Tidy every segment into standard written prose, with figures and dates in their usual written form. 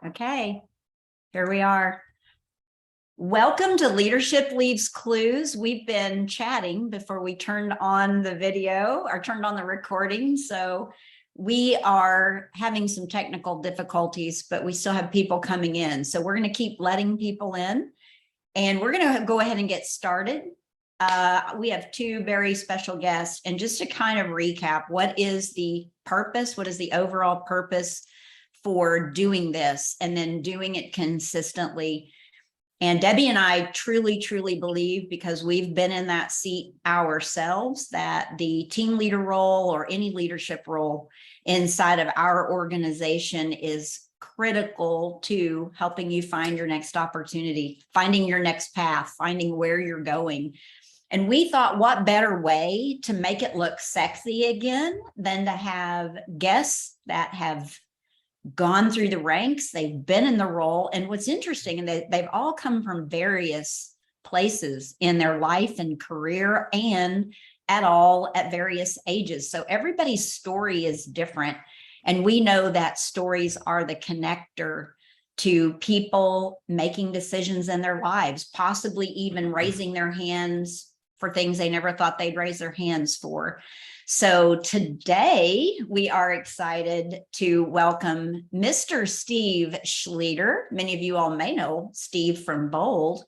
Okay, here we are. Welcome to Leadership Leaves Clues. We've been chatting before we turned on the video or turned on the recording. So we are having some technical difficulties, but we still have people coming in. So we're going to keep letting people in and we're going to go ahead and get started. We have two very special guests. And just to kind of recap, what is the purpose? What is the overall purpose for doing this and then doing it consistently? And Debbie and I truly believe, because we've been in that seat ourselves, that the team leader role or any leadership role inside of our organization is critical to helping you find your next opportunity, finding your next path, finding where you're going. And we thought, what better way to make it look sexy again than to have guests that have gone through the ranks, they've been in the role. And what's interesting, and they've all come from various places in their life and career and at various ages. So everybody's story is different. And we know that stories are the connector to people making decisions in their lives, possibly even raising their hands for things they never thought they'd raise their hands for. So today we are excited to welcome Mr. Steve Schlueter. Many of you all may know Steve from Bold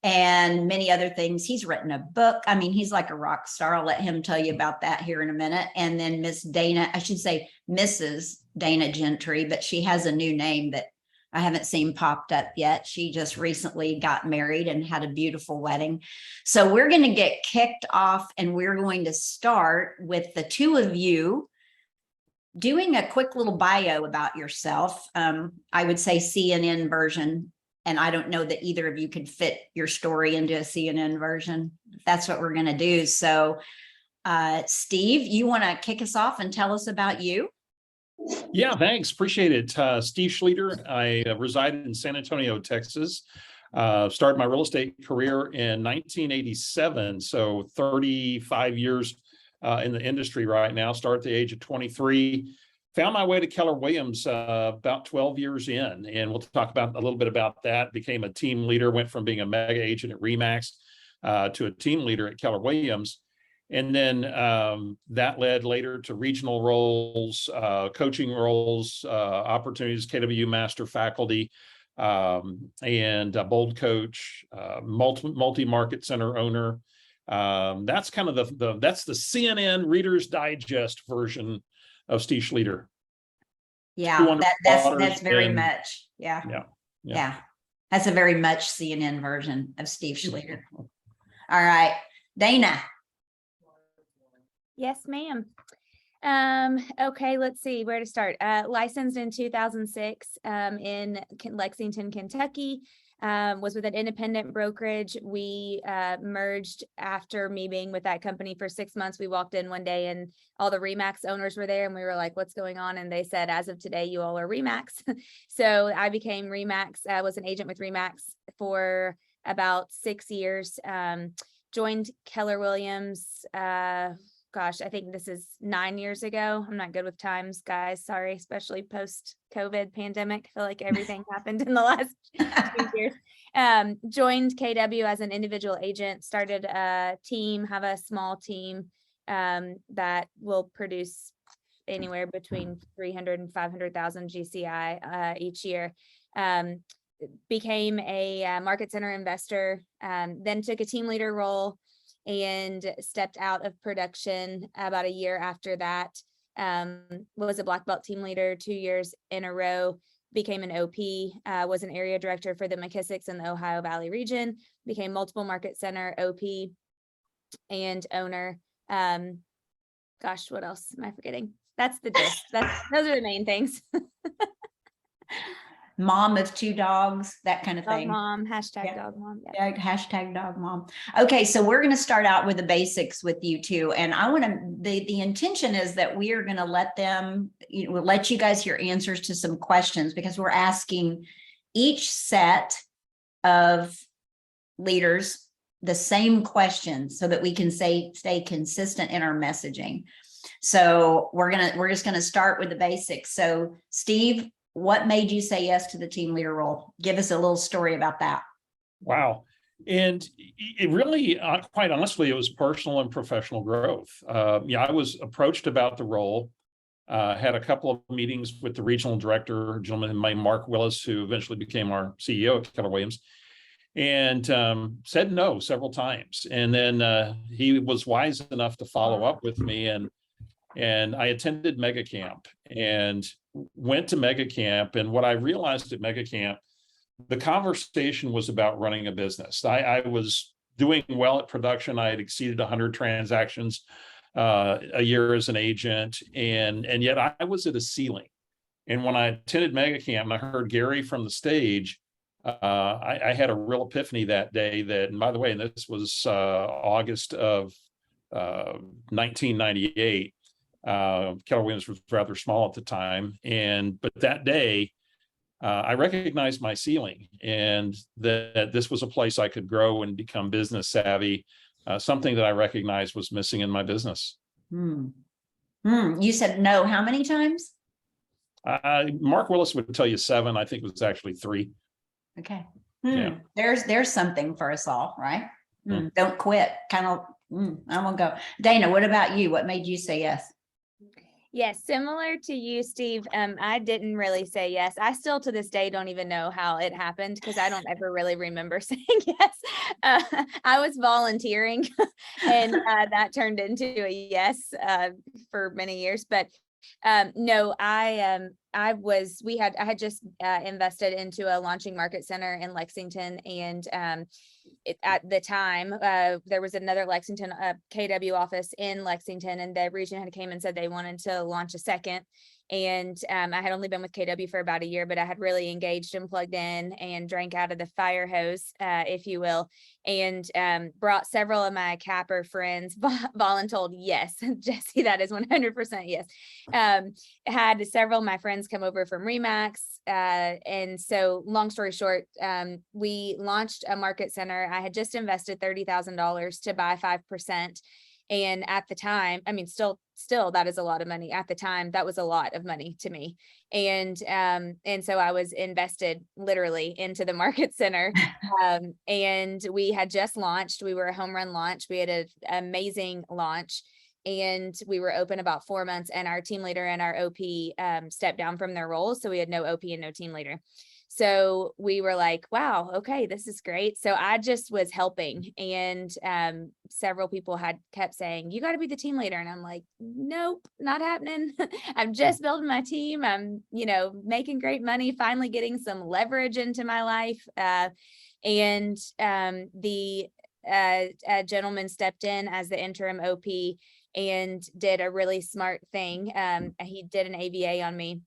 and many other things. He's written a book. I mean, he's like a rock star. I'll let him tell you about that here in a minute. And then Miss Dana, I should say Mrs. Dana Gentry, but she has a new name that I haven't seen popped up yet. She just recently got married and had a beautiful wedding. So we're going to get kicked off and we're going to start with the two of you doing a quick little bio about yourself. I would say CNN version, and I don't know that either of you could fit your story into a CNN version. That's what we're going to do. So Steve, you want to kick us off and tell us about you? Yeah, thanks. Appreciate it. Steve Schlueter. I reside in San Antonio, Texas. Started my real estate career in 1987, so 35 years in the industry right now. Started at the age of 23. Found my way to Keller Williams about 12 years in, and we'll talk about a little bit about that. Became a team leader, went from being a mega agent at RE/MAX to a team leader at Keller Williams. And then that led later to regional roles, coaching roles, opportunities, KW master faculty, and a Bold coach, multi-market center owner. That's kind of that's the CNN Reader's Digest version of Steve Schlueter. Yeah, that's very much. Yeah. That's a very much CNN version of Steve Schlueter. All right, Dana. Yes, ma'am. Okay, let's see where to start. Licensed in 2006 in Lexington, Kentucky. Was with an independent brokerage. We merged after me being with that company for 6 months. We walked in one day and all the RE/MAX owners were there and we were like, what's going on? And they said, as of today, you all are RE/MAX. So I became RE/MAX. I was an agent with RE/MAX for about 6 years. Joined Keller Williams, gosh, I think this is 9 years ago. I'm not good with times, guys. Sorry, especially post-COVID pandemic. I feel like everything happened in the last 2 years. Joined KW as an individual agent, started a team, have a small team that will produce anywhere between 300 and 500,000 GCI each year. Became a market center investor, then took a team leader role and stepped out of production about a year after that. Was a black belt team leader 2 years in a row, became an OP, was an area director for the McKissick's in the Ohio Valley region, became multiple market center OP and owner. Gosh, what else am I forgetting? That's the gist. Those are the main things. Mom of 2 dogs, that kind of thing. Dog mom, hashtag dog mom. Yeah, hashtag dog mom. Okay, so we're going to start out with the basics with you two. And I want to, the intention is that we are going to let you guys hear answers to some questions, because we're asking each set of leaders the same questions so that we can stay consistent in our messaging. So we're just going to start with the basics. So Steve, what made you say yes to the team leader role? Give us a little story about that. Wow. And it really, quite honestly, it was personal and professional growth. Yeah, I was approached about the role, had a couple of meetings with the regional director, a gentleman named Mark Willis, who eventually became our CEO at Keller Williams, and said no several times. And then he was wise enough to follow up with me, and I attended Mega Camp and went to Mega Camp. And what I realized at Mega Camp, the conversation was about running a business. I was doing well at production. I had exceeded 100 transactions a year as an agent, and yet I was at a ceiling. And when I attended Mega Camp and I heard Gary from the stage, I had a real epiphany that day. That, and by the way, and this was August of 1998. Keller Williams was rather small at the time, but that day, I recognized my ceiling, and that this was a place I could grow and become business savvy, something that I recognized was missing in my business. You said no, how many times? Mark Willis would tell you 7. I think it was actually 3. Okay. Yeah. There's something for us all, right? Hmm. Don't quit. Kind of, I won't go. Dana, what about you? What made you say yes? Yes, similar to you, Steve. I didn't really say yes. I still to this day don't even know how it happened because I don't ever really remember saying yes. I was volunteering and that turned into a yes for many years. But no, I had just invested into a launching market center in Lexington, and at the time there was another Lexington KW office in Lexington, and the region had came and said they wanted to launch a second. And I had only been with KW for about a year, but I had really engaged and plugged in and drank out of the fire hose, if you will, and brought several of my capper friends, voluntold yes, Jesse, that is 100% yes. Had several of my friends come over from Remax. And so long story short, we launched a market center. I had just invested $30,000 to buy 5%. And at the time, I mean, still that is a lot of money. At the time, that was a lot of money to me. And so I was invested literally into the market center. And we had just launched. We were a home run launch. We had an amazing launch. And we were open about 4 months, and our team leader and our OP stepped down from their roles. So we had no OP and no team leader. So we were like, wow, okay, this is great. So I just was helping, and several people had kept saying, you got to be the team leader. And I'm like, nope, not happening. I'm just building my team. I'm, making great money, finally getting some leverage into my life. And the gentleman stepped in as the interim OP and did a really smart thing. He did an AVA on me,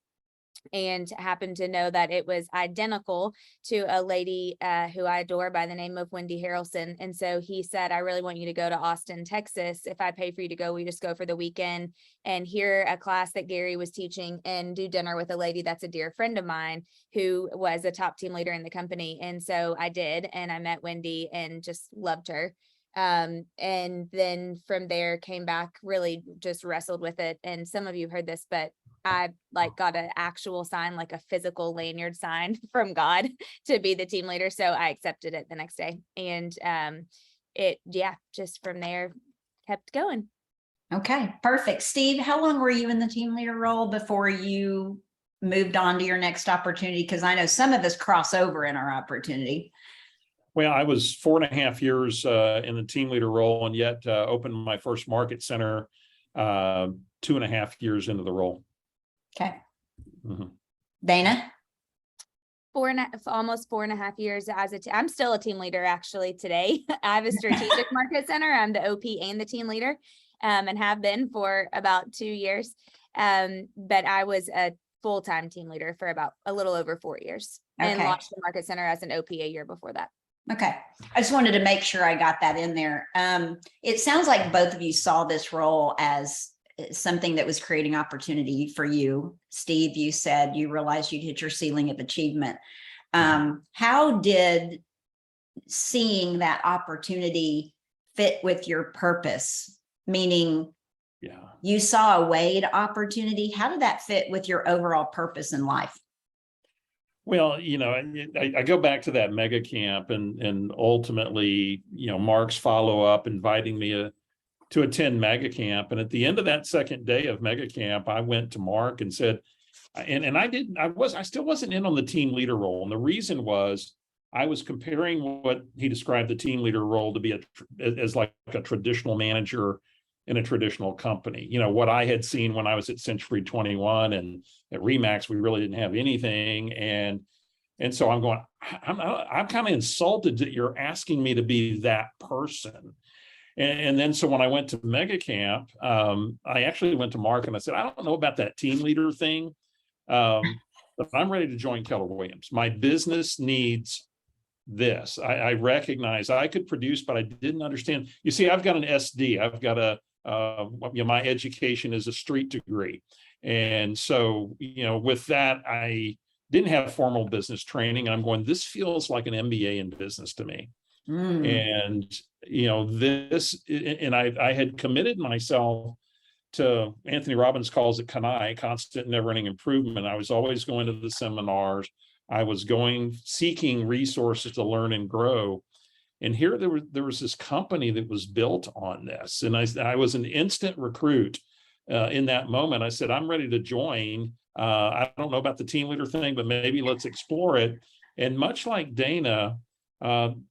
and happened to know that it was identical to a lady who I adore by the name of Wendy Harrelson. And so he said, I really want you to go to Austin, Texas. If I pay for you to go, we just go for the weekend and hear a class that Gary was teaching and do dinner with a lady that's a dear friend of mine who was a top team leader in the company. And so I did, and I met Wendy and just loved her. And then from there came back, really just wrestled with it. And some of you heard this, but I got an actual sign, like a physical lanyard sign from God to be the team leader. So I accepted it the next day. And just from there kept going. Okay, perfect. Steve, how long were you in the team leader role before you moved on to your next opportunity? Because I know some of us cross over in our opportunity. Well, I was 4.5 years in the team leader role, and yet opened my first market center 2.5 years into the role. Okay. Mm-hmm. Dana? Almost 4.5 years I'm still a team leader actually today. I have a strategic market center. I'm the OP and the team leader, and have been for about 2 years. But I was a full-time team leader for about a little over 4 years, and launched the market center as an OP a year before that. Okay. I just wanted to make sure I got that in there. It sounds like both of you saw this role as something that was creating opportunity for you. Steve, you said you realized you'd hit your ceiling of achievement. How did seeing that opportunity fit with your purpose? Meaning, you saw a way to opportunity. How did that fit with your overall purpose in life? Well, I go back to that mega camp and ultimately, Mark's follow up inviting me to attend mega camp. And at the end of that second day of mega camp, I went to Mark and said, and I still wasn't in on the team leader role. And the reason was I was comparing what he described the team leader role to be as like a traditional manager in a traditional company. What I had seen when I was at Century 21 and at Remax, we really didn't have anything. And so I'm going, I'm kind of insulted that you're asking me to be that person. And then so when I went to Mega Camp, I actually went to Mark and I said, I don't know about that team leader thing, but I'm ready to join Keller Williams. My business needs this. I recognize I could produce, but I didn't understand. You see, I've got an SD. I've got my education is a street degree. And so, with that, I didn't have formal business training. And I'm going, this feels like an MBA in business to me. And, I had committed myself to, Anthony Robbins calls it CANI, constant never ending improvement. I was always going to the seminars. I was seeking resources to learn and grow. And here there was this company that was built on this. And I was an instant recruit in that moment. I said, I'm ready to join. I don't know about the team leader thing, but maybe let's explore it. And much like Dana,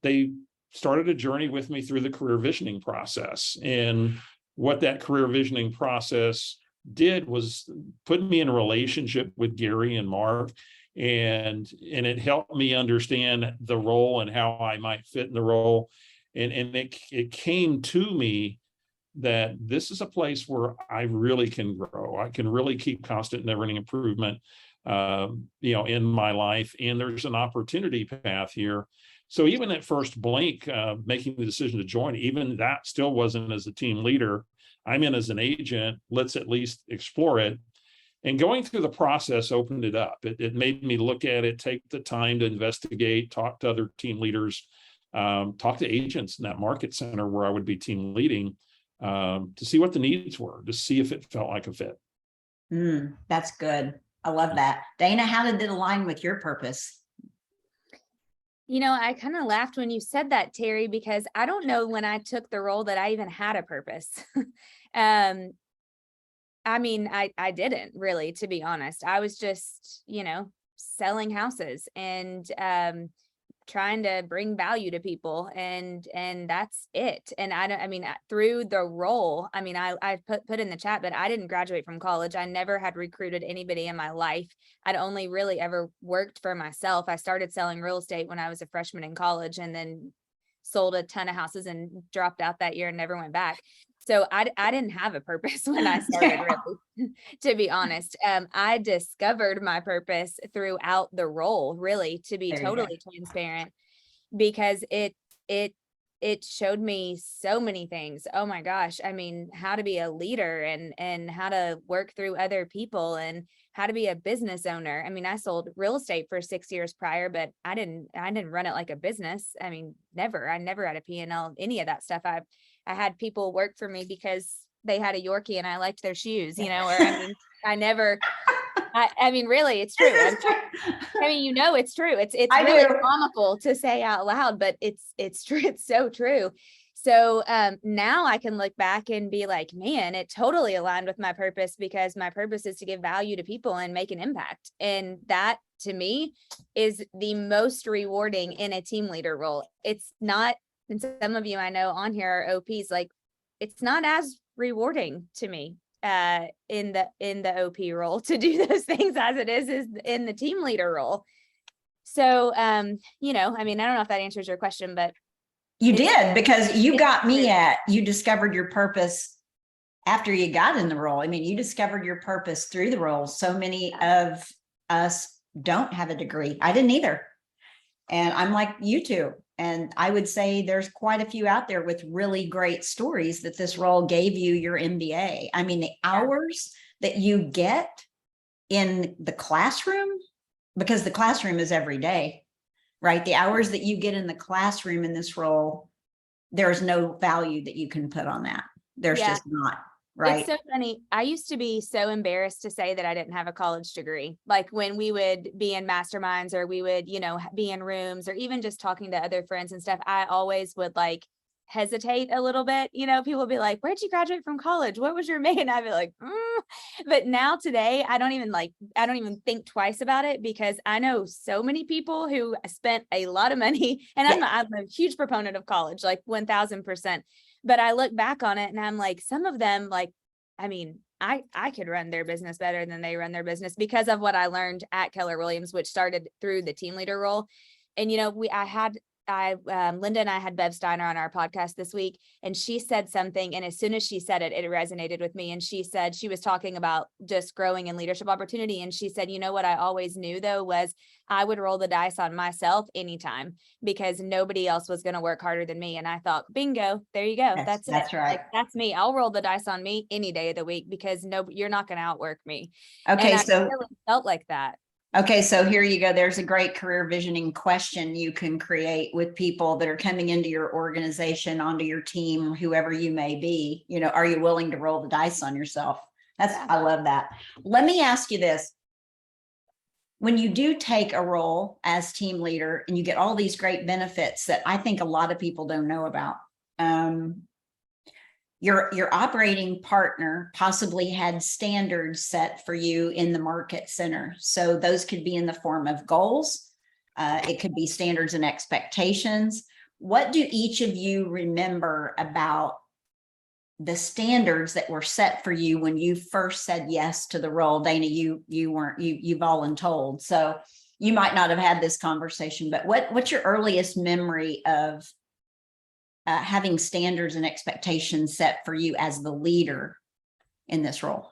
they started a journey with me through the career visioning process. And what that career visioning process did was put me in a relationship with Gary and Mark. And it helped me understand the role and how I might fit in the role. And it came to me that this is a place where I really can grow. I can really keep constant never-ending improvement, in my life. And there's an opportunity path here. So even at first blink, making the decision to join, even that still wasn't as a team leader. I'm in as an agent. Let's at least explore it. And going through the process opened it up. It made me look at it, take the time to investigate, talk to other team leaders, talk to agents in that market center where I would be team leading, to see what the needs were, to see if it felt like a fit. That's good. I love that. Dana, how did it align with your purpose? I kind of laughed when you said that, Terry, because I don't know when I took the role that I even had a purpose. I didn't really, to be honest. I was just, selling houses and trying to bring value to people, and that's it. And through the role, I put in the chat, but I didn't graduate from college. I never had recruited anybody in my life. I'd only really ever worked for myself. I started selling real estate when I was a freshman in college, and then sold a ton of houses and dropped out that year and never went back. So I didn't have a purpose when I started, really, to be honest. I discovered my purpose throughout the role, really, to be totally transparent, because it showed me so many things. Oh my gosh. How to be a leader and how to work through other people and how to be a business owner. I sold real estate for 6 years prior, but I didn't run it like a business. Never. I never had a P&L, any of that stuff. I had people work for me because they had a Yorkie and I liked their shoes, or I never, really, it's true. It's true. It's really comical to say out loud, but it's true. It's so true. So now I can look back and be like, man, it totally aligned with my purpose, because my purpose is to give value to people and make an impact. And that, to me, is the most rewarding in a team leader role. It's not, and some of you I know on here are OPs, like it's not as rewarding to me in the OP role to do those things as it is in the team leader role. So, I don't know if that answers your question, but you did, because you got me you discovered your purpose after you got in the role. You discovered your purpose through the role. So many of us don't have a degree. I didn't either. And I'm like you two. And I would say there's quite a few out there with really great stories that this role gave you your MBA. The hours that you get in the classroom, because the classroom is every day, right? The hours that you get in the classroom in this role, there's no value that you can put on that. There's just not. right? It's so funny. I used to be so embarrassed to say that I didn't have a college degree. Like when we would be in masterminds or we would, be in rooms or even just talking to other friends and stuff, I always would like hesitate a little bit. People would be like, where'd you graduate from college? What was your major? And I'd be like, But now today, I don't even think twice about it because I know so many people who spent a lot of money and I'm a huge proponent of college, like 1000%. But I look back on it and I'm like, some of them, like, I mean, I could run their business better than they run their business because of what I learned at Keller Williams, which started through the team leader role. And, Linda and I had Bev Steiner on our podcast this week, and she said something. And as soon as she said it, it resonated with me. And she said, she was talking about just growing in leadership opportunity. And she said, what I always knew though, was I would roll the dice on myself anytime because nobody else was going to work harder than me. And I thought, bingo, there you go. That's it. That's right. Like, that's me. I'll roll the dice on me any day of the week because you're not going to outwork me. Okay. And So I really felt like that. Okay, so here you go. There's a great career visioning question you can create with people that are coming into your organization, onto your team, whoever you may be. Are you willing to roll the dice on yourself? I love that. Let me ask you this. When you do take a role as team leader and you get all these great benefits that I think a lot of people don't know about, your operating partner possibly had standards set for you in the market center. So those could be in the form of goals. It could be standards and expectations. What do each of you remember about the standards that were set for you when you first said yes to the role? Dana, you voluntold, so you might not have had this conversation, but what's your earliest memory of having standards and expectations set for you as the leader in this role?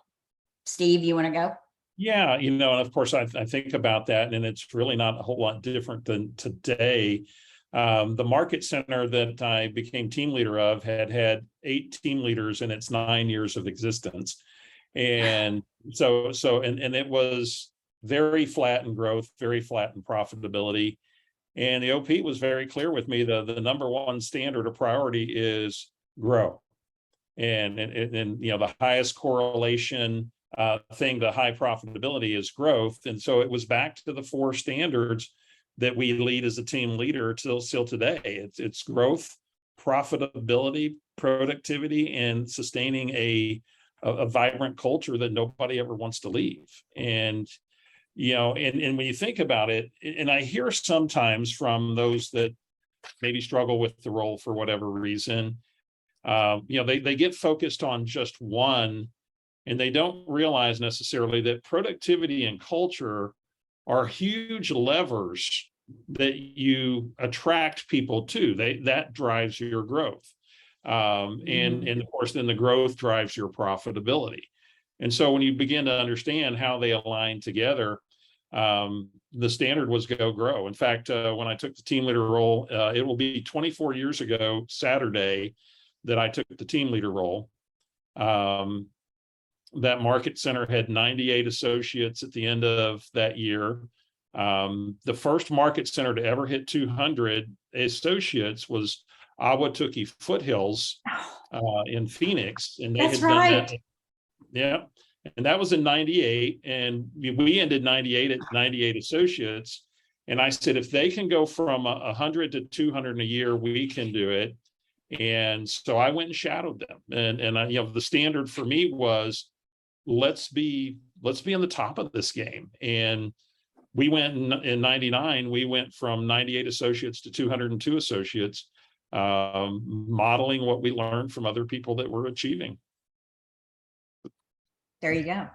Steve, you want to go? Yeah, and of course I think about that, and it's really not a whole lot different than today. The market center that I became team leader of had 8 team leaders in its 9 years of existence. And so it was very flat in growth, very flat in profitability. And the OP was very clear with me. The number one standard or priority is grow. And the highest correlation thing to high profitability is growth. And so it was back to the 4 standards that we lead as a team leader till today. It's growth, profitability, productivity, and sustaining a vibrant culture that nobody ever wants to leave. And and when you think about it, and I hear sometimes from those that maybe struggle with the role for whatever reason, they get focused on just one, and they don't realize necessarily that productivity and culture are huge levers that you attract people to. That drives your growth. And of course, then the growth drives your profitability. And so when you begin to understand how they align together, the standard was go grow. In fact, when I took the team leader role, it will be 24 years ago Saturday that I took the team leader role. That market center had 98 associates at the end of that year. The first market center to ever hit 200 associates was Ahwatukee Foothills in Phoenix, and they That's had right. done that. Yeah. And that was in 98. And we ended 98 at 98 associates. And I said, if they can go from 100 to 200 in a year, we can do it. And so I went and shadowed them. And I, the standard for me was, let's be on the top of this game. And we went in 99, we went from 98 associates to 202 associates, modeling what we learned from other people that were achieving. There you go.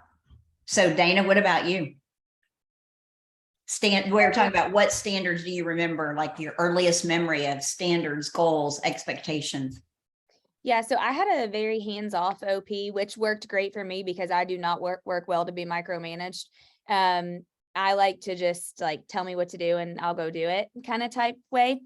So Dana, what about you? We're talking about what standards do you remember, like your earliest memory of standards, goals, expectations? Yeah, so I had a very hands-off OP, which worked great for me because I do not work well to be micromanaged. I like to just tell me what to do and I'll go do it kind of type way.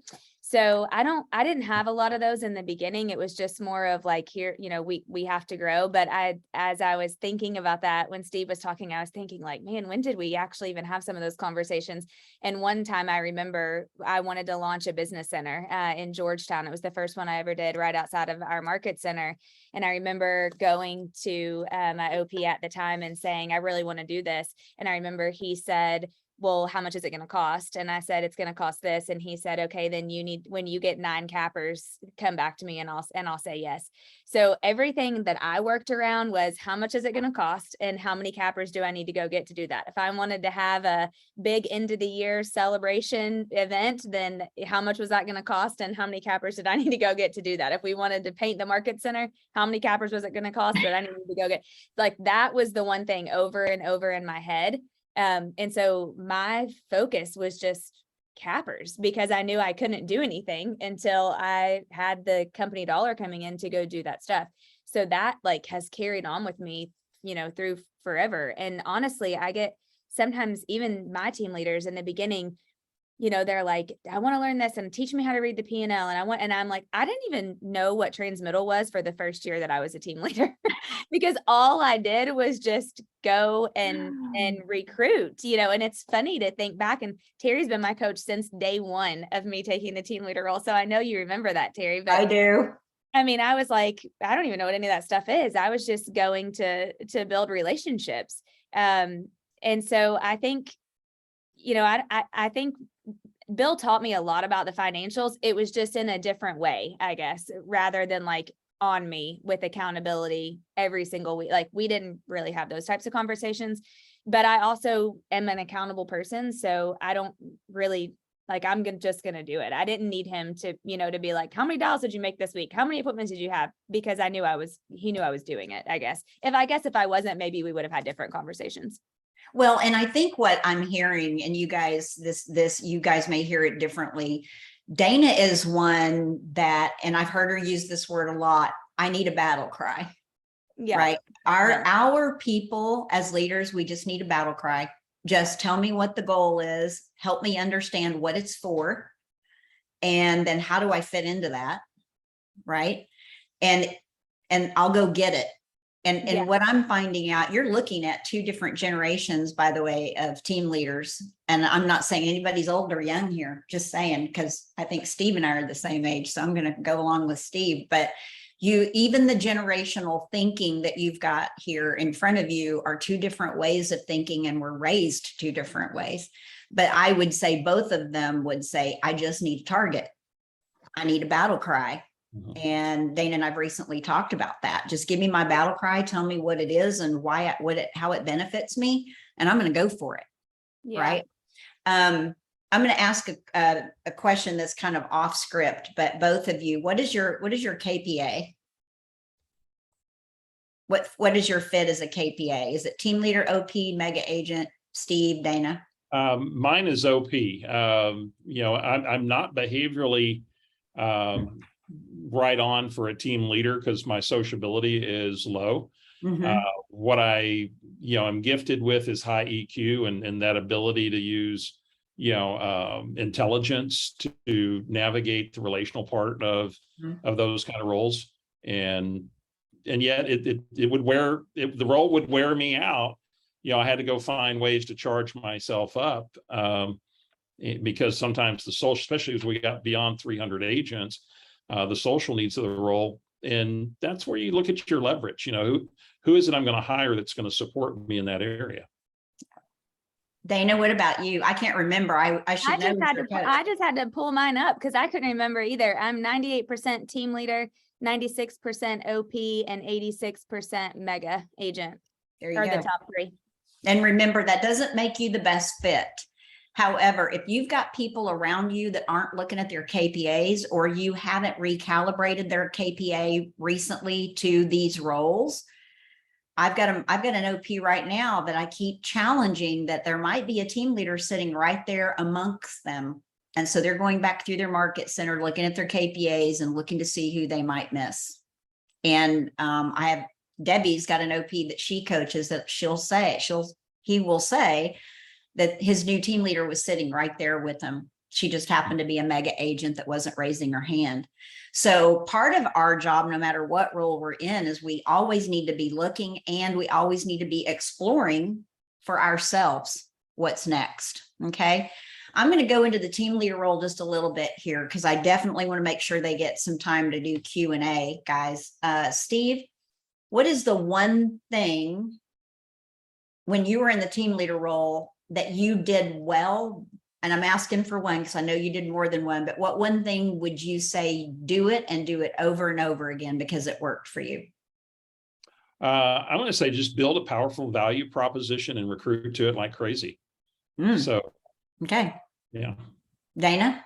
So I didn't have a lot of those in the beginning. It was just more of like, here, we have to grow. But as I was thinking about that, when Steve was talking, I was thinking like, man, when did we actually even have some of those conversations? And one time I remember I wanted to launch a business center in Georgetown. It was the first one I ever did right outside of our market center. And I remember going to my OP at the time and saying, I really want to do this. And I remember he said, well, how much is it going to cost? And I said, it's going to cost this. And he said, okay, then when you get 9 cappers, come back to me and I'll say yes. So everything that I worked around was how much is it going to cost and how many cappers do I need to go get to do that? If I wanted to have a big end of the year celebration event, then how much was that going to cost? And how many cappers did I need to go get to do that? If we wanted to paint the market center, how many cappers was it going to cost that I needed to go get? Like that was the one thing over and over in my head. And so my focus was just cappers because I knew I couldn't do anything until I had the company dollar coming in to go do that stuff. So that like has carried on with me, through forever. And honestly, I get sometimes even my team leaders in the beginning, they're like, I want to learn this and teach me how to read the P&L. And I'm like, I didn't even know what transmittal was for the first year that I was a team leader because all I did was just go and recruit, and it's funny to think back, and Terry's been my coach since day one of me taking the team leader role. So I know you remember that, Terry, but I do. I mean, I was like, I don't even know what any of that stuff is. I was just going to build relationships. And so I think, I think Bill taught me a lot about the financials. It was just in a different way, I guess, rather than like on me with accountability every single week. Like we didn't really have those types of conversations, but I also am an accountable person. So I don't really like, just going to do it. I didn't need him to, to be like, how many dials did you make this week? How many appointments did you have? Because he knew I was doing it, I guess. If I wasn't, maybe we would have had different conversations. Well, and I think what I'm hearing, and you guys, you guys may hear it differently. Dana is one that, and I've heard her use this word a lot. I need a battle cry. Yeah. Right. Our people as leaders, we just need a battle cry. Just tell me what the goal is. Help me understand what it's for. And then how do I fit into that? Right. And I'll go get it. And what I'm finding out, you're looking at 2 different generations, by the way, of team leaders. And I'm not saying anybody's old or young here, just saying, because I think Steve and I are the same age. So I'm going to go along with Steve. But even the generational thinking that you've got here in front of you are 2 different ways of thinking, and we're raised 2 different ways. But I would say both of them would say, I just need a target. I need a battle cry. And Dana and I've recently talked about that. Just give me my battle cry. Tell me what it is and how it benefits me. And I'm going to go for it. Yeah. Right. I'm going to ask a question that's kind of off script, but both of you, what is your KPA? What is your fit as a KPA? Is it team leader, OP, mega agent, Steve, Dana? Mine is OP. I'm not behaviorally right on for a team leader because my sociability is low. What I'm gifted with is high EQ and that ability to use, intelligence to navigate the relational part of those kind of roles. And yet the role would wear me out. I had to go find ways to charge myself up because sometimes the social, especially as we got beyond 300 agents, the social needs of the role. And that's where you look at your leverage. Who is it I'm going to hire that's going to support me in that area? Dana, what about you? I can't remember. I should know. I just had to pull mine up because I couldn't remember either. I'm 98% team leader, 96% OP, and 86% mega agent. There you go. The top 3. And remember, that doesn't make you the best fit. However, if you've got people around you that aren't looking at their KPAs, or you haven't recalibrated their KPA recently to these roles, I've got an OP right now that I keep challenging, that there might be a team leader sitting right there amongst them. And so they're going back through their market center, looking at their KPAs and looking to see who they might miss. And Debbie's got an OP that she coaches that he will say that his new team leader was sitting right there with him. She just happened to be a mega agent that wasn't raising her hand. So part of our job, no matter what role we're in, is we always need to be looking, and we always need to be exploring for ourselves what's next. Okay. I'm going to go into the team leader role just a little bit here, because I definitely want to make sure they get some time to do Q&A, guys. Steve, what is the one thing when you were in the team leader role that you did well? And I'm asking for one because I know you did more than one, but what one thing would you say, do it and do it over and over again because it worked for you? I'm going to say just build a powerful value proposition and recruit to it like crazy. So, Okay. yeah. Dana?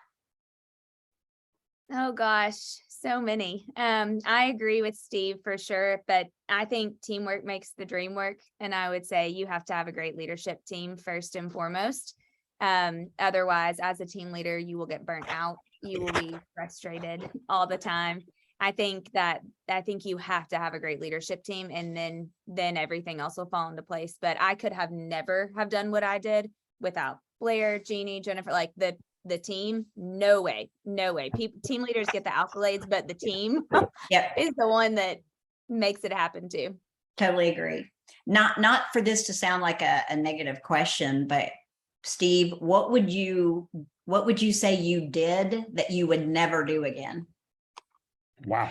Oh gosh, so many. I agree with Steve for sure, but I think teamwork makes the dream work. And I would say you have to have a great leadership team first and foremost. Otherwise, as a team leader, you will get burnt out. You will be frustrated all the time. I think you have to have a great leadership team, and then everything else will fall into place. But I could have never have done what I did without Blair, Jeannie, Jennifer, like the team. No way. Team leaders get the accolades, but the team is the one that makes it happen too. Totally agree. Not for this to sound like a negative question, but Steve, what would you say you did that you would never do again? Wow.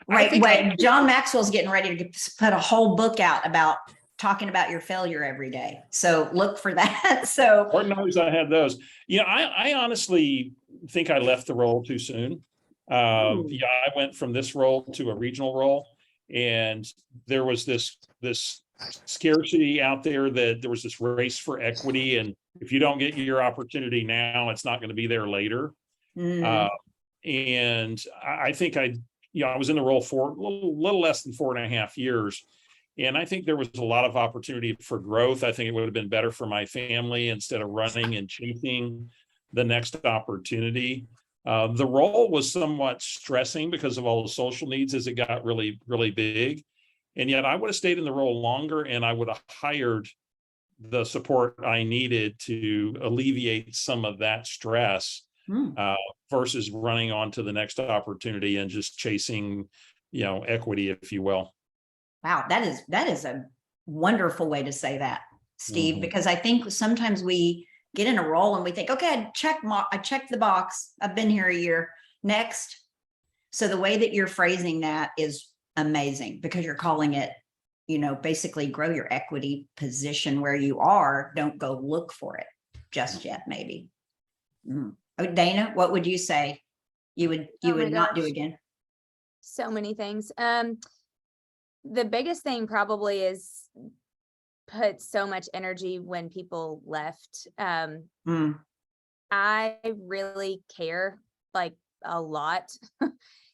Right. John Maxwell's getting ready to put a whole book out about talking about your failure every day. So look for that. So Lord knows I had those. I honestly think I left the role too soon. I went from this role to a regional role, and there was this scarcity out there, that there was this race for equity, and if you don't get your opportunity now, it's not going to be there later. And I think I was in the role for a little less than 4.5 years. And I think there was a lot of opportunity for growth. I think it would have been better for my family instead of running and chasing the next opportunity. The role was somewhat stressing because of all the social needs as it got really, really big. And yet I would have stayed in the role longer, and I would have hired the support I needed to alleviate some of that stress, versus running on to the next opportunity and just chasing, equity, if you will. Wow, that is a wonderful way to say that, Steve, because I think sometimes we get in a role and we think, okay, I checked the box. I've been here a year. Next. So the way that you're phrasing that is amazing, because you're calling it, basically grow your equity position where you are. Don't go look for it just yet, maybe. Dana, what would you say you would not do again? So many things. The biggest thing probably is put so much energy when people left. I really care like a lot.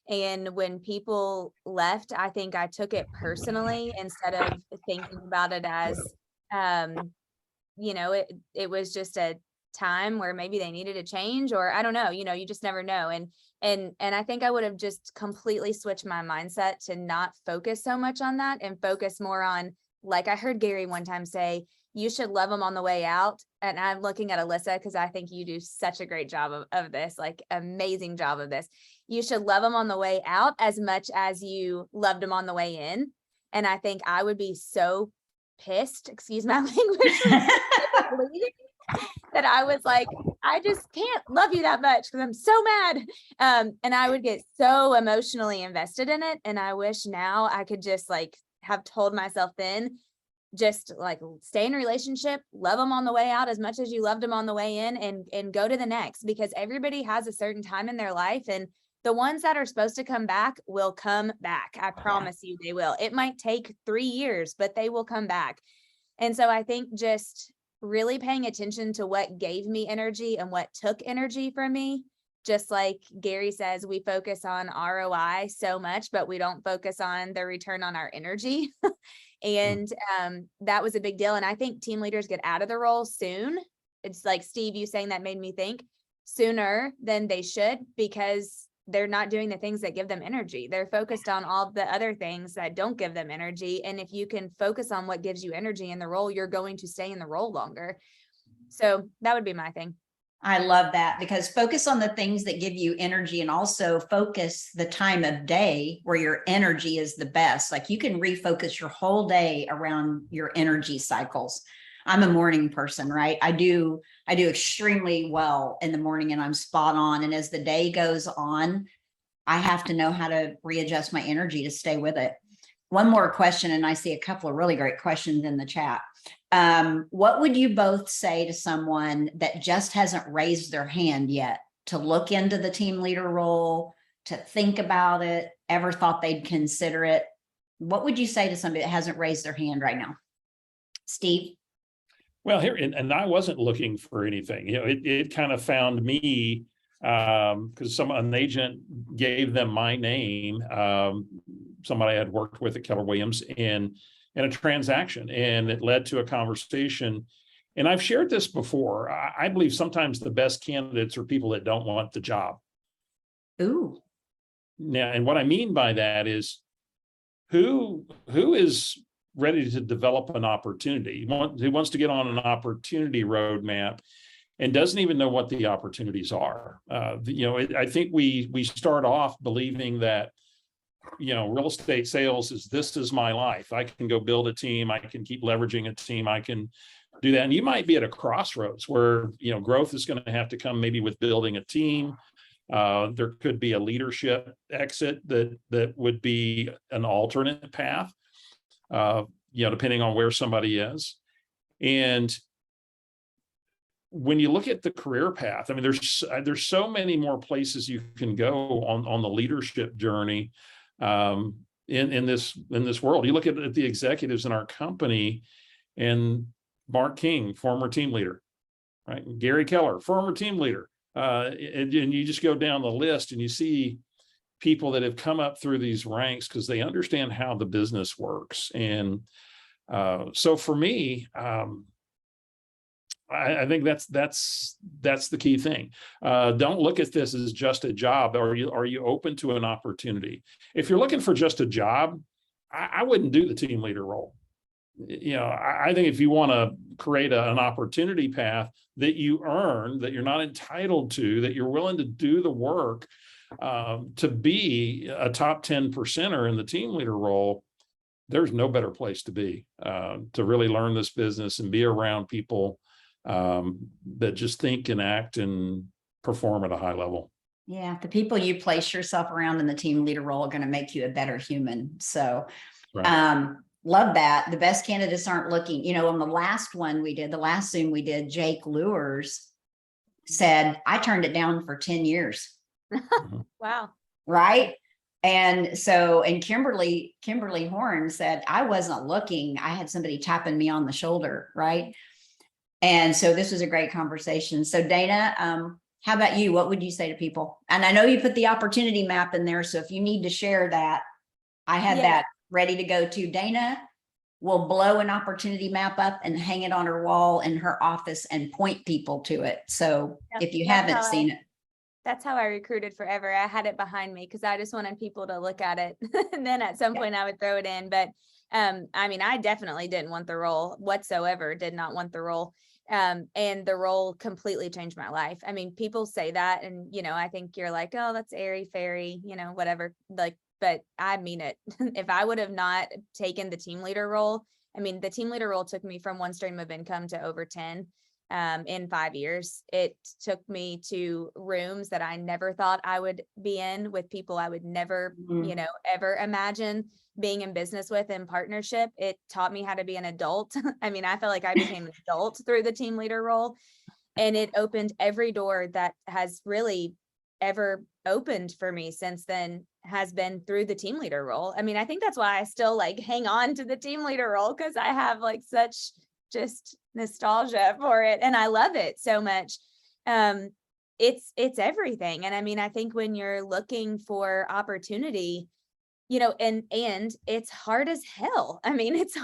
And when people left, I think I took it personally instead of thinking about it as, it was just a time where maybe they needed a change, or I don't know, you just never know. And I think I would have just completely switched my mindset to not focus so much on that and focus more on, like I heard Gary one time say, you should love them on the way out. And I'm looking at Alyssa because I think you do such a great job of this, like amazing job of this. You should love them on the way out as much as you loved them on the way in. And I think I would be so pissed, excuse my language, that I was like, I just can't love you that much because I'm so mad. And I would get so emotionally invested in it. And I wish now I could just have told myself then, just stay in a relationship, love them on the way out as much as you loved them on the way in, and go to the next, because everybody has a certain time in their life, and the ones that are supposed to come back will come back. I promise you they will. It might take 3 years, but they will come back. And so I think just really paying attention to what gave me energy and what took energy from me. Just like Gary says, we focus on ROI so much, but we don't focus on the return on our energy. And that was a big deal. And I think team leaders get out of the role soon. It's like Steve, you saying that made me think sooner than they should, because they're not doing the things that give them energy. They're focused on all the other things that don't give them energy. And if you can focus on what gives you energy in the role, you're going to stay in the role longer. So that would be my thing. I love that, because focus on the things that give you energy, and also focus the time of day where your energy is the best. Like you can refocus your whole day around your energy cycles. I'm a morning person, right? I do extremely well in the morning and I'm spot on. And as the day goes on, I have to know how to readjust my energy to stay with it. One more question, and I see a couple of really great questions in the chat. What would you both say to someone that just hasn't raised their hand yet to look into the team leader role, to think about it, ever thought they'd consider it? What would you say to somebody that hasn't raised their hand right now? Steve? Well, here, and I wasn't looking for anything, it kind of found me, because an agent gave them my name, somebody I had worked with at Keller Williams in a transaction, and it led to a conversation. And I've shared this before. I believe sometimes the best candidates are people that don't want the job. Ooh. Now, and what I mean by that is who is ready to develop an opportunity, who wants to get on an opportunity roadmap and doesn't even know what the opportunities are. I think we start off believing that, real estate sales this is my life. I can go build a team. I can keep leveraging a team. I can do that. And you might be at a crossroads where, growth is going to have to come maybe with building a team. There could be a leadership exit that would be an alternate path, depending on where somebody is. And when you look at the career path, I mean, there's so many more places you can go on the leadership journey in this world. You look at the executives in our company, and Mark King, former team leader, right? Gary Keller, former team leader. And you just go down the list and you see people that have come up through these ranks because they understand how the business works. And so for me, I think that's the key thing. Don't look at this as just a job. Are you open to an opportunity? If you're looking for just a job, I wouldn't do the team leader role. I think if you want to create an opportunity path that you earn, that you're not entitled to, that you're willing to do the work to be a top 10%er in the team leader role, there's no better place to be to really learn this business and be around people that just think and act and perform at a high level. Yeah, the people you place yourself around in the team leader role are going to make you a better human. So, Right. Love that. The best candidates aren't looking. On the last one we did, the last Zoom we did, Jake Lures said, I turned it down for 10 years. Wow. Right. And so, and Kimberly Horn said, I wasn't looking. I had somebody tapping me on the shoulder. Right. And so this was a great conversation. So Dana, how about you? What would you say to people? And I know you put the opportunity map in there. So if you need to share that, I had that ready to go to. Dana will blow an opportunity map up and hang it on her wall in her office and point people to it. So if you haven't seen it. That's how I recruited forever. I had it behind me because I just wanted people to look at it. And then at some point I would throw it in. But I definitely didn't want the role whatsoever, did not want the role. And the role completely changed my life. I mean, people say that and, I think you're like, oh, that's airy fairy, whatever, but I mean it. If I would have not taken the team leader role, the team leader role took me from one stream of income to over 10 in 5 years. It took me to rooms that I never thought I would be in with people I would never, ever imagine being in business with in partnership. It taught me how to be an adult. I feel like I became an adult through the team leader role, and it opened every door that has really ever opened for me since then has been through the team leader role. I think that's why I still hang on to the team leader role, because I have such just nostalgia for it and I love it so much. It's everything. And I think when you're looking for opportunity, and it's hard as hell. It's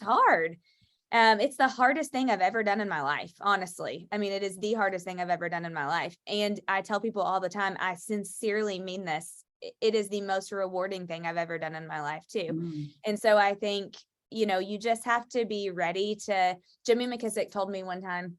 hard. It's the hardest thing I've ever done in my life, honestly. It is the hardest thing I've ever done in my life. And I tell people all the time, I sincerely mean this. It is the most rewarding thing I've ever done in my life too. And so I think, you just have to be ready to. Jimmy McKissick told me one time,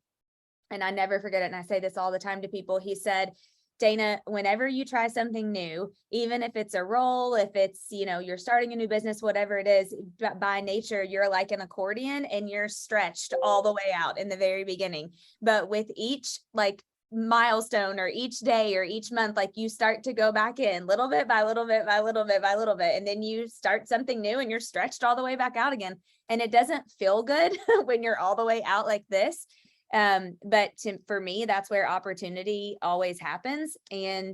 and I never forget it, and I say this all the time to people. He said, Dana, whenever you try something new, even if it's a role, if it's, you're starting a new business, whatever it is, by nature, you're like an accordion and you're stretched all the way out in the very beginning. But with each like milestone or each day or each month, like you start to go back in little bit by little bit by little bit by little bit. And then you start something new and you're stretched all the way back out again. And it doesn't feel good when you're all the way out like this. But for me, that's where opportunity always happens. And,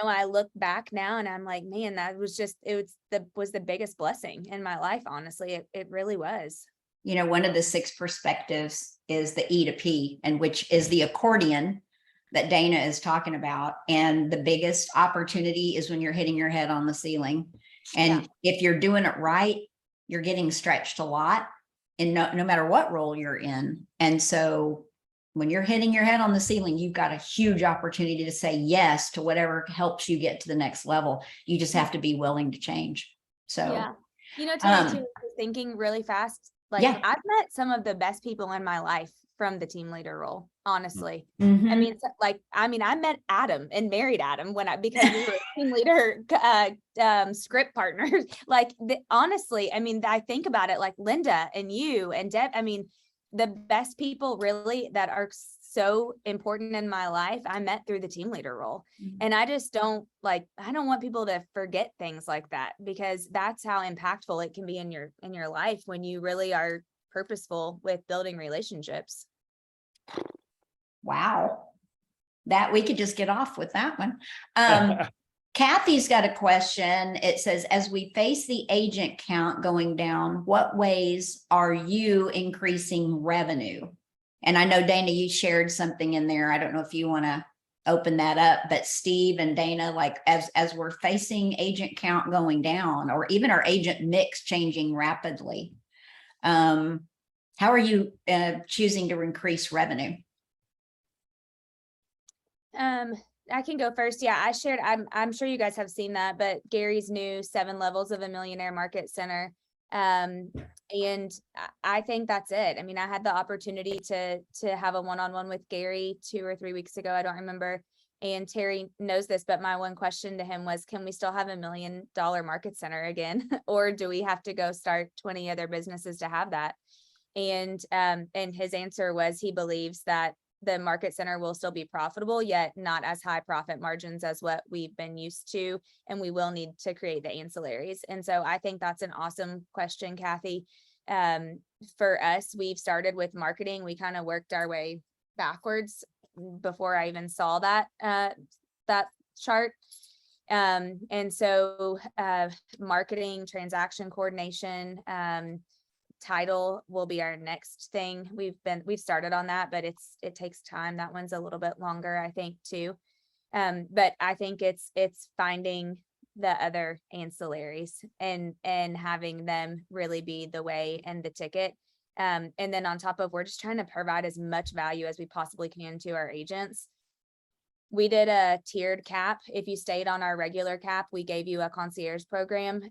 I look back now and I'm like, man, that was the biggest blessing in my life. Honestly, it really was. One of the 6 perspectives is the E to P, and which is the accordion that Dana is talking about. And the biggest opportunity is when you're hitting your head on the ceiling. And if you're doing it right, you're getting stretched a lot, and no matter what role you're in. And so when you're hitting your head on the ceiling, you've got a huge opportunity to say yes to whatever helps you get to the next level. You just have to be willing to change. So, Terry, too, I was thinking really fast. Like, I've met some of the best people in my life from the team leader role, honestly. I met Adam and married Adam because we were team leader script partners. Honestly, I think about it, like Linda and you and Deb, the best people really that are so important in my life, I met through the team leader role. And I just don't want people to forget things like that, because that's how impactful it can be in your life when you really are purposeful with building relationships. Wow. That we could just get off with that one. Kathy's got a question. It says, as we face the agent count going down, what ways are you increasing revenue? And I know, Dana, you shared something in there. I don't know if you want to open that up, but Steve and Dana, as we're facing agent count going down, or even our agent mix changing rapidly, how are you choosing to increase revenue? I can go first. Yeah, I shared, I'm sure you guys have seen that, but Gary's new 7 levels of a millionaire market center. And I think that's it. I had the opportunity to have a one-on-one with Gary 2 or 3 weeks ago. I don't remember. And Terry knows this, but my one question to him was, can we still have $1 million market center again? Or do we have to go start 20 other businesses to have that? And his answer was, he believes that the market center will still be profitable, yet not as high profit margins as what we've been used to. And we will need to create the ancillaries. And so I think that's an awesome question, Kathy. For us, we've started with marketing. We kind of worked our way backwards before I even saw that chart. And so marketing, transaction coordination, title will be our next thing. We've started on that, but it takes time. That one's a little bit longer, I think, too. But I think it's finding the other ancillaries and having them really be the way and the ticket. And then on top of, we're just trying to provide as much value as we possibly can to our agents. We did a tiered cap. If you stayed on our regular cap, we gave you a concierge program.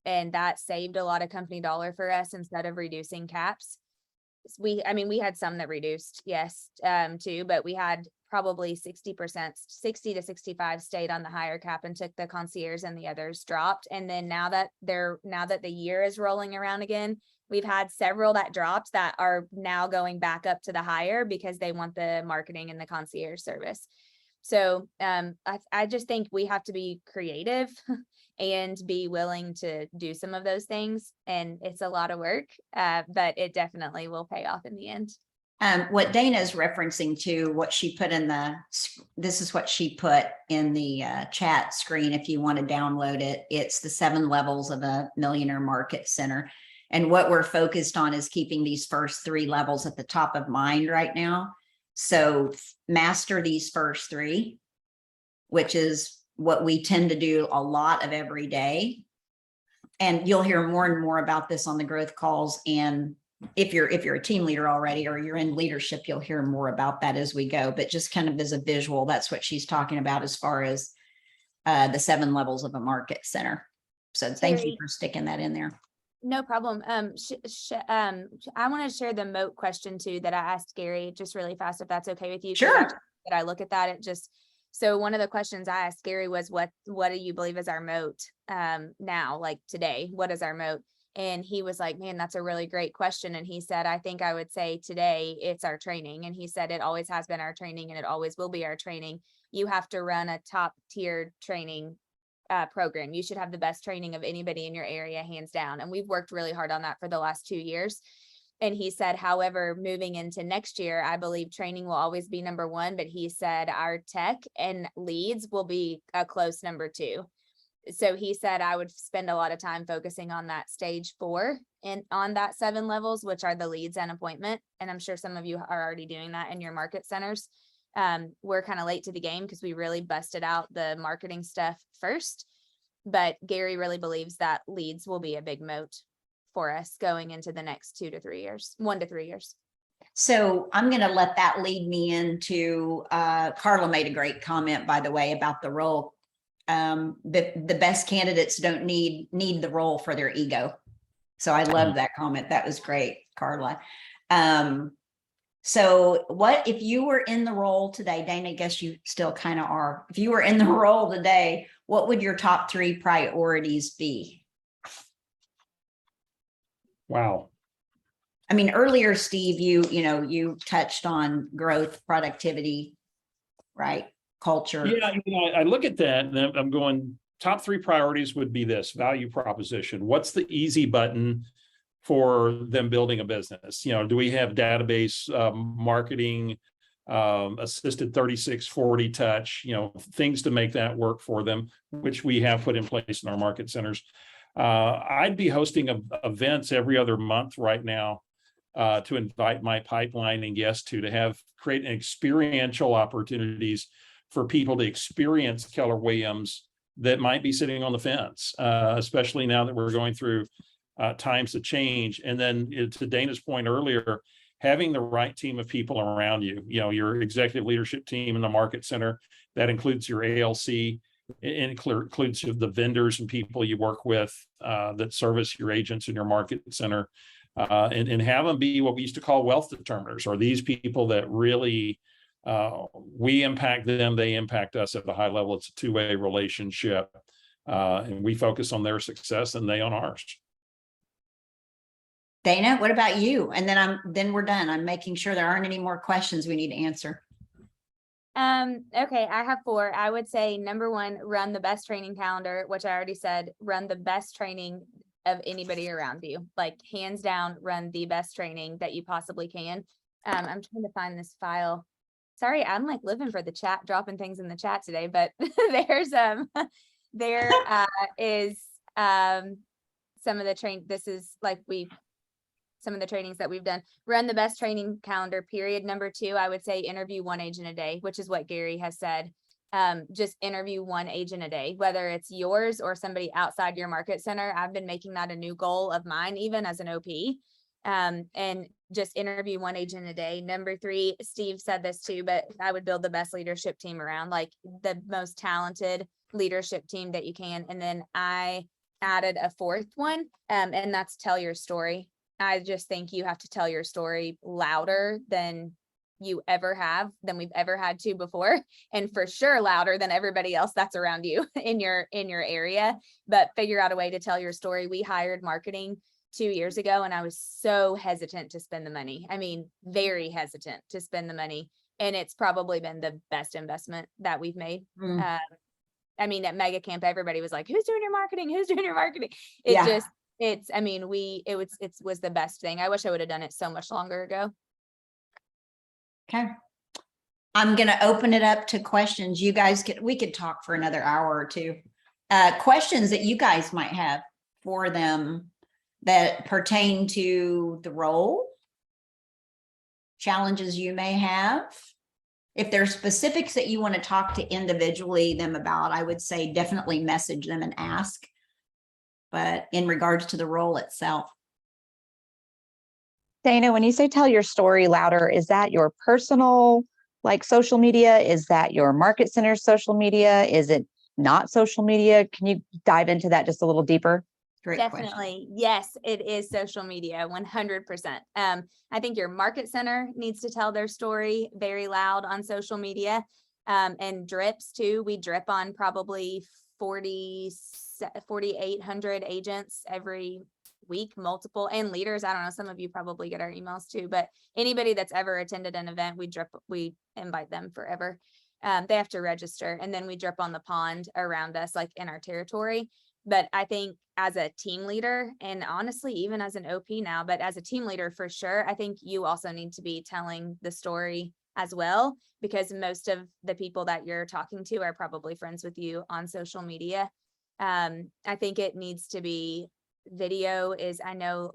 And that saved a lot of company dollar for us instead of reducing caps. We had some that reduced, yes, too, but we had probably 60%, 60 to 65 stayed on the higher cap and took the concierge, and the others dropped. And then now that the year is rolling around again, we've had several that dropped that are now going back up to the higher because they want the marketing and the concierge service. So I just think we have to be creative and be willing to do some of those things. And it's a lot of work, but it definitely will pay off in the end. What Dana is referencing to, what she put in this is what she put in the chat screen. If you want to download it, it's the 7 levels of a millionaire market center. And what we're focused on is keeping these first 3 levels at the top of mind right now. So master these first 3, which is what we tend to do a lot of every day. And you'll hear more and more about this on the growth calls. And if you're a team leader already, or you're in leadership, you'll hear more about that as we go. But just kind of as a visual, that's what she's talking about as far as the 7 levels of a market center. So thank you for sticking that in there. No problem. I want to share the moat question too that I asked Gary just really fast, if that's okay with you. 'Cause Sure. after that I look at that, it just, so one of the questions I asked Gary was, what do you believe is our moat now, like today? What is our moat? And he was like, man, that's a really great question. And he said, I think I would say today it's our training. And he said, it always has been our training and it always will be our training. You have to run a top tier training program. You should have the best training of anybody in your area, hands down. And we've worked really hard on that for the last 2 years. And he said, however, moving into next year, I believe training will always be number one, but he said our tech and leads will be a close number two. So he said I would spend a lot of time focusing on that stage 4 and on that 7 levels, which are the leads and appointment. And I'm sure some of you are already doing that in your market centers. We're kind of late to the game because we really busted out the marketing stuff first. But Gary really believes that leads will be a big moat for us going into the next 1 to 3 years. So I'm going to let that lead me into, Carla made a great comment, by the way, about the role. The best candidates don't need the role for their ego. So I love that comment. That was great, Carla. So what if you were in the role today, Dana, I guess you still kind of are. If you were in the role today, what would your top 3 priorities be? Wow. I mean, earlier, Steve, you touched on growth, productivity, right? Culture. Yeah, I look at that and I'm going, top 3 priorities would be this: value proposition. What's the easy button for them building a business? Do we have database marketing, assisted 3640 touch, things to make that work for them, which we have put in place in our market centers. I'd be hosting events every other month right now to invite my pipeline and guests to create experiential opportunities for people to experience Keller Williams that might be sitting on the fence, especially now that we're going through times of change. And then to Dana's point earlier, having the right team of people around you, your executive leadership team in the market center, that includes your ALC, it includes the vendors and people you work with that service your agents in your market center, and have them be what we used to call wealth determiners, or these people that really we impact them, they impact us at a high level. It's a two-way relationship, and we focus on their success and they on ours. Dana, what about you? And then we're done. I'm making sure there aren't any more questions we need to answer. Okay, I have 4. I would say number 1, run the best training calendar, which I already said, run the best training of anybody around you, like hands down, run the best training that you possibly can. I'm trying to find this file. Sorry, I'm like living for the chat, dropping things in the chat today, but there's there is some of the this is like some of the trainings that we've done. Run the best training calendar, period. Number 2, I would say interview 1 agent a day, which is what Gary has said. Just interview 1 agent a day, whether it's yours or somebody outside your market center. I've been making that a new goal of mine, even as an OP. And just interview 1 agent a day. Number 3, Steve said this too, but I would build the best leadership team around, like the most talented leadership team that you can. And then I added a 4th one, and that's tell your story. I just think you have to tell your story louder than you ever have, than we've ever had to before, and for sure louder than everybody else that's around you in your area. But figure out a way to tell your story. We hired marketing 2 years ago, and I was so hesitant to spend the money. I mean, very hesitant to spend the money, and it's probably been the best investment that we've made. I mean, at Mega Camp, everybody was like, "Who's doing your marketing? Who's doing your marketing?" It was the best thing. I wish I would have done it so much longer ago. Okay. I'm going to open it up to questions. We could talk for another hour or 2. Questions that you guys might have for them that pertain to the role, challenges you may have. If there's specifics that you want to talk to individually them about, I would say definitely message them and ask. But in regards to the role itself. Dana, when you say tell your story louder, is that your personal, like social media? Is that your market center social media? Is it not social media? Can you dive into that just a little deeper? Great question. Definitely. Yes, it is social media, 100%. I think your market center needs to tell their story very loud on social media. And drips too. We drip on probably 4,800 agents every week, multiple, and leaders. I don't know, some of you probably get our emails too, but anybody that's ever attended an event, we invite them forever. They have to register, and then we drip on the pond around us, like in our territory. But I think as a team leader, and honestly, even as an OP now, but as a team leader for sure, I think you also need to be telling the story as well, because most of the people that you're talking to are probably friends with you on social media. I think it needs to be video is, I know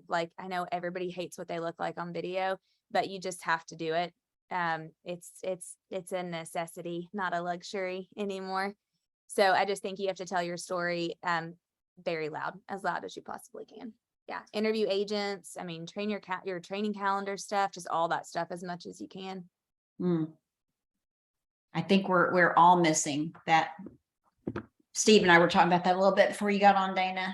everybody hates what they look like on video, but you just have to do it. It's a necessity, not a luxury anymore. So I just think you have to tell your story very loud, as loud as you possibly can. Yeah. Interview agents. I mean, train your training calendar stuff, just all that stuff as much as you can. I think we're all missing that. Steve and I were talking about that a little bit before you got on, Dana.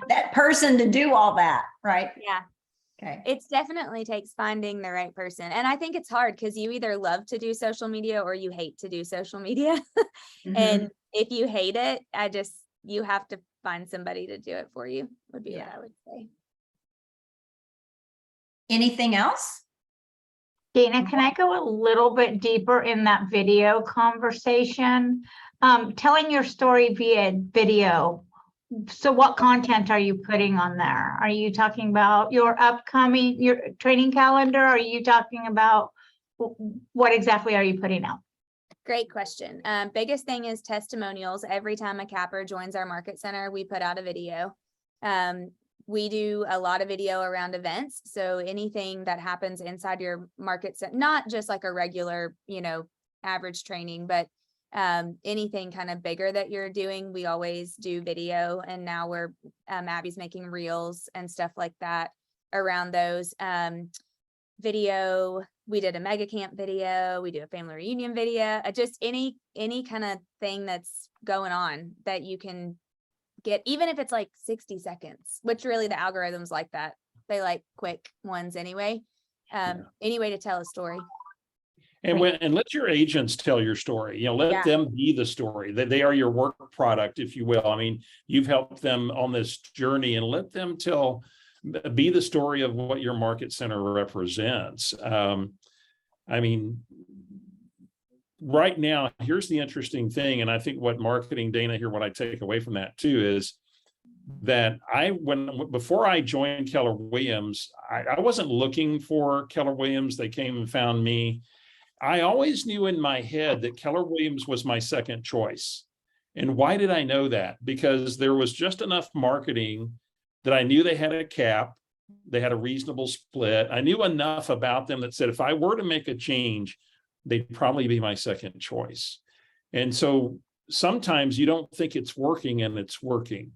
That person to do all that, right? Yeah. Okay. It's definitely takes finding the right person. And I think it's hard because you either love to do social media or you hate to do social media. And if you hate it, you have to find somebody to do it for you, would be what I would say. Anything else? Dana, can I go a little bit deeper in that video conversation? Telling your story via video. So what content are you putting on there? Are you talking about your training calendar? Are you talking about what exactly are you putting out? Great question. Biggest thing is testimonials. Every time a capper joins our market center, we put out a video. We do a lot of video around events. So anything that happens inside your market center, not just like a regular, average training, but anything kind of bigger that you're doing, we always do video. And now Abby's making reels and stuff like that around those. Video, we did a mega camp video, we do a family reunion video, just any kind of thing that's going on that you can get, even if it's like 60 seconds, which really the algorithms like that. They like quick ones anyway. Any way to tell a story. And let your agents tell your story, let them be the story. They are your work product, if you will. I mean, you've helped them on this journey, and let them be the story of what your market center represents. I mean, right now, here's the interesting thing. And I think what marketing, Dana, here, what I take away from that too, is that before I joined Keller Williams, I wasn't looking for Keller Williams. They came and found me. I always knew in my head that Keller Williams was my second choice. And why did I know that? Because there was just enough marketing that I knew they had a cap, they had a reasonable split. I knew enough about them that said, if I were to make a change, they'd probably be my second choice. And so sometimes you don't think it's working, and it's working.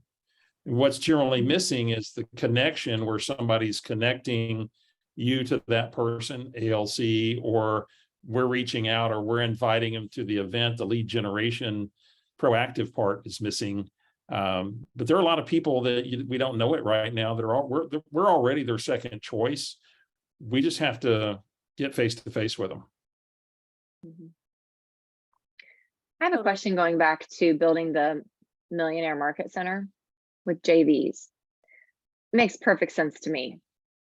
And what's generally missing is the connection where somebody's connecting you to that person, ALC, or we're reaching out, or we're inviting them to the event. The lead generation proactive part is missing. But there are a lot of people that we don't know it right now. We're already their second choice. We just have to get face to face with them. I have a question going back to building the Millionaire Market Center with JVs. It makes perfect sense to me.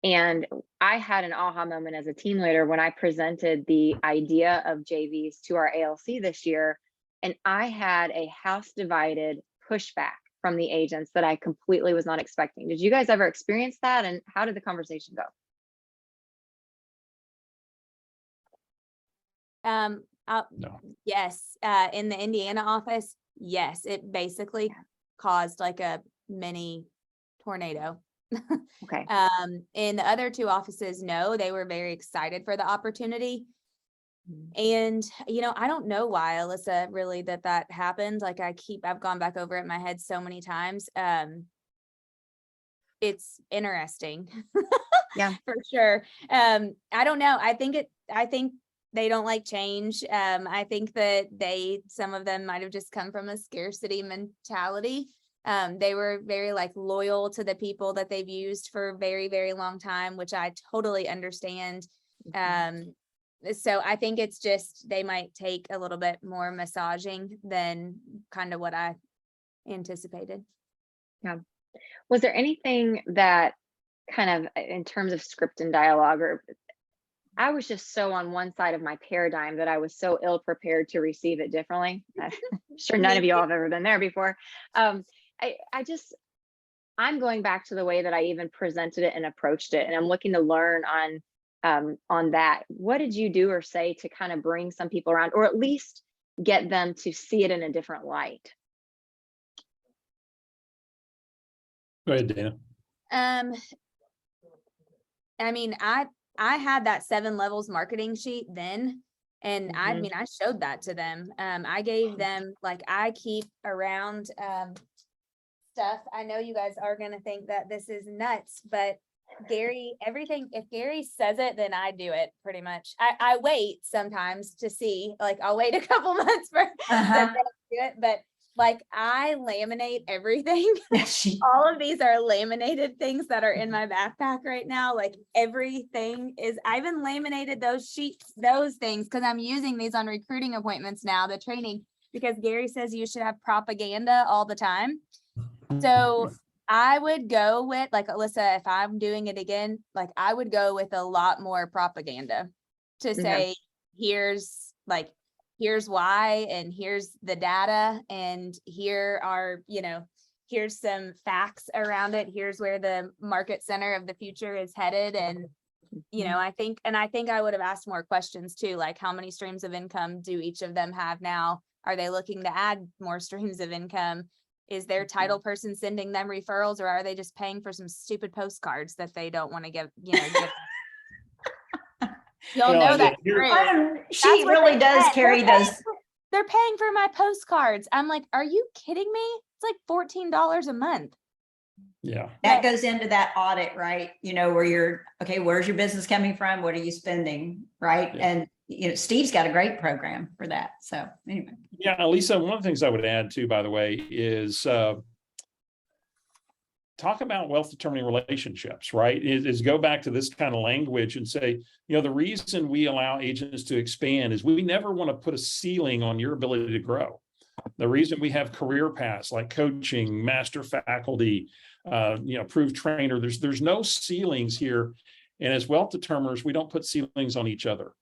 And I had an aha moment as a team leader when I presented the idea of JVs to our ALC this year. And I had a house divided pushback from the agents that I completely was not expecting. Did you guys ever experience that? And how did the conversation go? No. Yes. In the Indiana office, yes, it basically caused like a mini tornado. Okay. In the other two offices, no, they were very excited for the opportunity. And, I don't know why, Alyssa, really that happened. Like I've gone back over it in my head so many times. It's interesting. Yeah, for sure. I don't know. I think they don't like change. I think that some of them might've just come from a scarcity mentality. They were very like loyal to the people that they've used for a very, very long time, which I totally understand. So I think it's just, they might take a little bit more massaging than kind of what I anticipated. Was there anything that kind of in terms of script and dialogue, or I was just so on one side of my paradigm that I was so ill prepared to receive it differently. I'm sure none of you all have ever been there before. I'm going back to the way that I even presented it and approached it, and I'm looking to learn on that. What did you do or say to kind of bring some people around, or at least get them to see it in a different light? Go ahead, Dana. I mean, I had that 7 levels marketing sheet then, and I Mhm. mean, I showed that to them. I gave them, like, I keep around stuff. I know you guys are gonna think that this is nuts, but Gary, everything, if Gary says it, then I do it pretty much. I wait sometimes to see, like, I'll wait a couple months for them to do it, but like, I laminate everything. All of these are laminated things that are in my backpack right now. Like, everything is, I even laminated those sheets, those things, because I'm using these on recruiting appointments now, the training, because Gary says you should have propaganda all the time. So I would go with, like, Alyssa, if I'm doing it again, like, I would go with a lot more propaganda to say, here's why, and here's the data, and here are, here's some facts around it. Here's where the market center of the future is headed. And, I think I would have asked more questions too, like, how many streams of income do each of them have now? Are they looking to add more streams of income? Is their title person sending them referrals, or are they just paying for some stupid postcards that they don't want to give, give? You'll know that. She really does carry those. They're paying for my postcards. I'm like, are you kidding me? It's like $14 a month. Yeah. That goes into that audit, right? Where you're, okay, where's your business coming from? What are you spending? Right. Yeah. And, Steve's got a great program for that. So anyway. Yeah, Lisa, one of the things I would add too, by the way, is talk about wealth determining relationships, right? Is go back to this kind of language and say, the reason we allow agents to expand is we never want to put a ceiling on your ability to grow. The reason we have career paths like coaching, master faculty, approved trainer, there's no ceilings here. And as wealth determiners, we don't put ceilings on each other.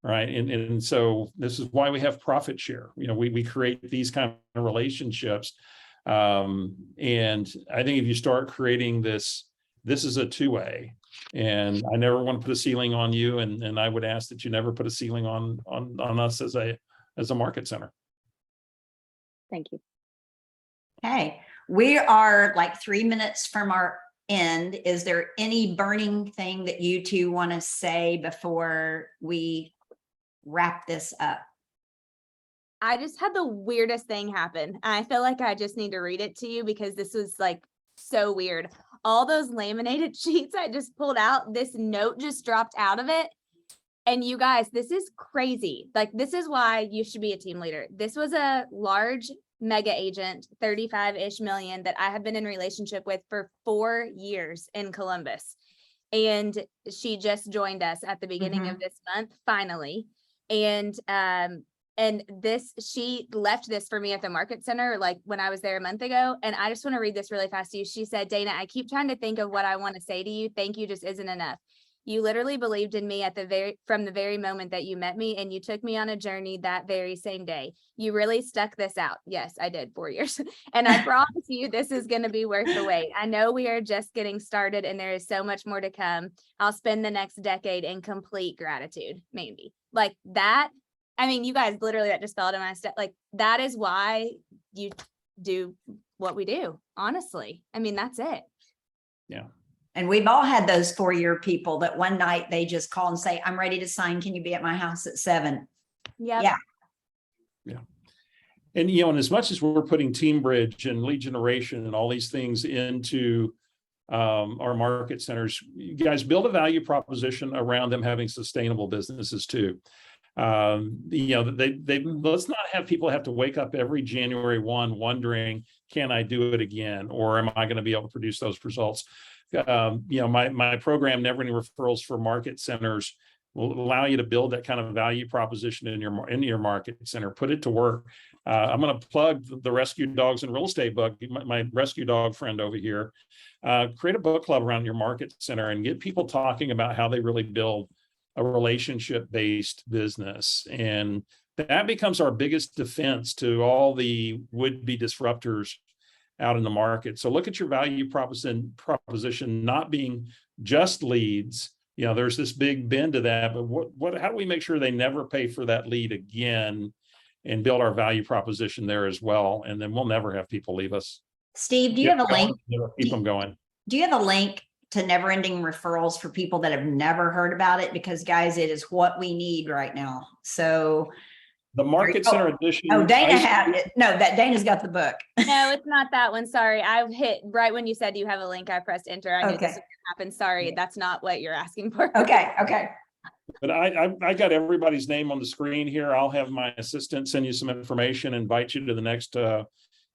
Right. And so this is why we have profit share. We create these kind of relationships. And I think if you start creating this is a two-way, and I never want to put a ceiling on you. And I would ask that you never put a ceiling on us as a market center. Thank you. Okay. We are like 3 minutes from our end. Is there any burning thing that you two want to say before we wrap this up? I just had the weirdest thing happen. I feel like I just need to read it to you because this was like so weird. All those laminated sheets I just pulled out, this note just dropped out of it. And you guys, this is crazy. Like, this is why you should be a team leader. This was a large mega agent, 35-ish million, that I have been in relationship with for 4 years in Columbus. And she just joined us at the beginning of this month, finally. And she left this for me at the market center, like when I was there a month ago. And I just want to read this really fast to you. She said, Dana, I keep trying to think of what I want to say to you. Thank you just isn't enough. You literally believed in me from the very moment that you met me, and you took me on a journey that very same day. You really stuck this out. Yes, I did, 4 years. And I promise you, this is going to be worth the wait. I know we are just getting started and there is so much more to come. I'll spend the next decade in complete gratitude, maybe. Like that. I mean, you guys, literally that just fell out of my step. Like, that is why you do what we do. Honestly. I mean, that's it. Yeah. And we've all had those 4-year people that one night they just call and say, I'm ready to sign. Can you be at my house at 7? Yep. Yeah. Yeah. And, and as much as we're putting Team Bridge and lead generation and all these things into our market centers, you guys build a value proposition around them having sustainable businesses too. Let's not have people have to wake up every January 1 wondering, can I do it again? Or am I going to be able to produce those results? My program, Never Ending Referrals for Market Centers, will allow you to build that kind of value proposition in your market center, put it to work. I'm going to plug the Rescue Dogs in Real Estate book, my rescue dog friend over here. Create a book club around your market center and get people talking about how they really build a relationship-based business. And that becomes our biggest defense to all the would-be disruptors out in the market. So look at your value proposition not being just leads. There's this big bend to that, but how do we make sure they never pay for that lead again and build our value proposition there as well? And then we'll never have people leave us. Steve, do you have a link? Keep them going. Do you have a link to Never Ending Referrals for people that have never heard about it? Because guys, it is what we need right now. So the Market Center edition. Oh, Dana had it. No, Dana's got the book. No, it's not that one. Sorry. I hit right when you said you have a link. I pressed enter. I knew this was gonna happen. Sorry, that's not what you're asking for. Okay. But I got everybody's name on the screen here. I'll have my assistant send you some information, invite you to the next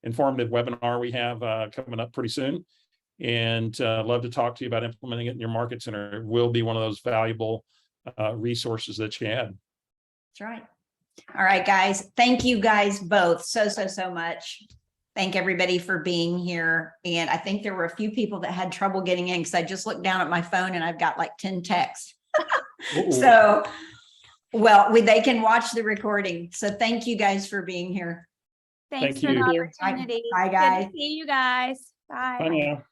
informative webinar we have coming up pretty soon. And love to talk to you about implementing it in your market center. It will be one of those valuable resources that you add. That's right. All right, guys. Thank you guys both so much. Thank everybody for being here. And I think there were a few people that had trouble getting in because I just looked down at my phone and I've got like 10 texts. So, well, they can watch the recording. So thank you guys for being here. Thanks Thank for the you. opportunity. Bye, guys. Good to see you guys. Bye. Bye now.